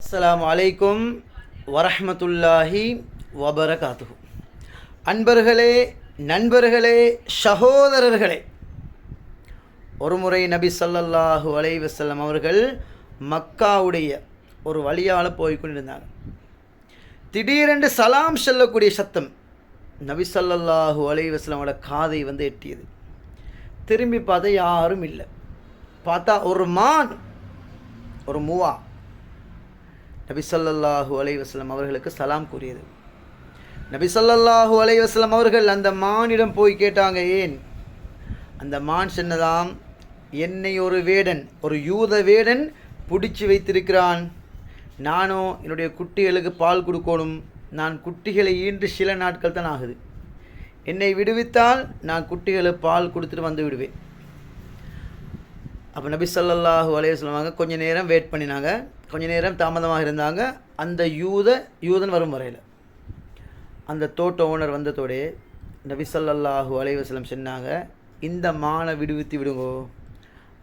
அஸ்ஸலாமு அலைக்கும் வரஹ்மத்துல்லாஹி வபரகாத்துஹு. அன்பர்களே, நண்பர்களே, சகோதரர்களே, ஒருமுறை நபி ஸல்லல்லாஹு அலைஹி வஸல்லம் அவர்கள் மக்காவுடைய ஒரு வழியால் போய்கொண்டிருந்தாங்க. திடீரென்று சலாம் சொல்லக்கூடிய சத்தம் நபி ஸல்லல்லாஹு அலைஹி வஸல்லமோட காதை எட்டியது. திரும்பி பார்த்தா யாரும் இல்லை. பார்த்தா ஒரு மான், ஒரு மூவா நபி ஸல்லல்லாஹு அலைஹி வஸல்லம் அவர்களுக்கு சலாம் கூறியது. நபி ஸல்லல்லாஹு அலைஹி வஸல்லம் அவர்கள் அந்த மானிடம் போய் கேட்டாங்க, ஏன்? அந்த மான் சொன்னதாம், என்னை ஒரு வேடன், ஒரு யூத வேடன் பிடிச்சி வைத்திருக்கிறான். நானும் என்னுடைய குட்டிகளுக்கு பால் கொடுக்கணும். நான் குட்டிகளை ஈன்று சில நாட்கள் தான் ஆகுது. என்னை விடுவித்தால் நான் குட்டிகளுக்கு பால் கொடுத்துட்டு வந்து விடுவேன். அப்போ நபி ஸல்லல்லாஹு அலைஹி வஸல்லம் கொஞ்சம் நேரம் வெயிட் பண்ணினாங்க. கொஞ்சம் நேரம் தாமதமாக இருந்தாங்க. அந்த யூதன் வரும் வரையில் அந்த தோட்ட ஓனர் வந்ததோடே நபி ஸல்லல்லாஹு அலைஹி வஸல்லம் சொன்னாங்க, இந்த மானை விடுவித்து விடுங்கோ,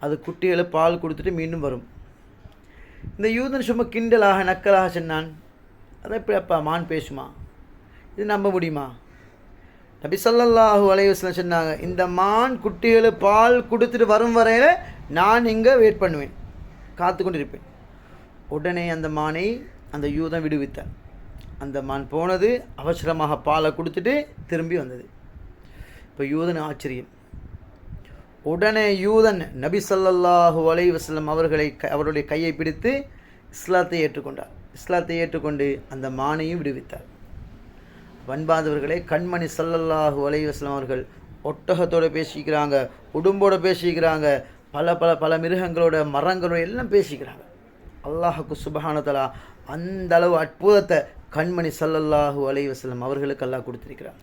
அது குட்டிகளை பால் கொடுத்துட்டு மீண்டும் வரும். இந்த யூதன் சும்மா கிண்டலாக நக்கலாக சொன்னான், அதை எப்படி அப்பா மான் பேசுமா? இது நம்ப முடியுமா? நபி ஸல்லல்லாஹு அலைஹி வஸல்லம் சொன்னாங்க, இந்த மான் குட்டிகளை பால் கொடுத்துட்டு வரும் வரையில் நான் இங்கே வெயிட் பண்ணுவேன், காத்து கொண்டு இருப்பேன். உடனே அந்த மானை அந்த யூதன் விடுவித்தான். அந்த மான் போனது, அவசரமாக பாலை கொடுத்துட்டு திரும்பி வந்தது. இப்போ யூதன் ஆச்சரியம். உடனே யூதன் நபி ஸல்லல்லாஹு அலைஹி வஸல்லம் அவருடைய கையை பிடித்து இஸ்லாத்தை ஏற்றுக்கொண்டார். இஸ்லாத்தை ஏற்றுக்கொண்டு அந்த மானையும் விடுவித்தார். அன்பார்ந்தவர்களே, கண்மணி ஸல்லல்லாஹு அலைஹி வஸல்லம் அவர்கள் ஒட்டகத்தோடு பேசிக்கிறாங்க, உடும்போடு பேசிக்கிறாங்க, பல மிருகங்களோட, மரங்களோட எல்லாம் பேசிக்கிறாங்க. அல்லாஹுக்கு சுப்ஹானஹு வ தஆலா அந்த அளவு அற்புதத்தை கண்மணி ஸல்லல்லாஹு அலைஹி வஸல்லம் அவர்களுக்கு அல்லாஹ் கொடுத்திருக்கிறார்.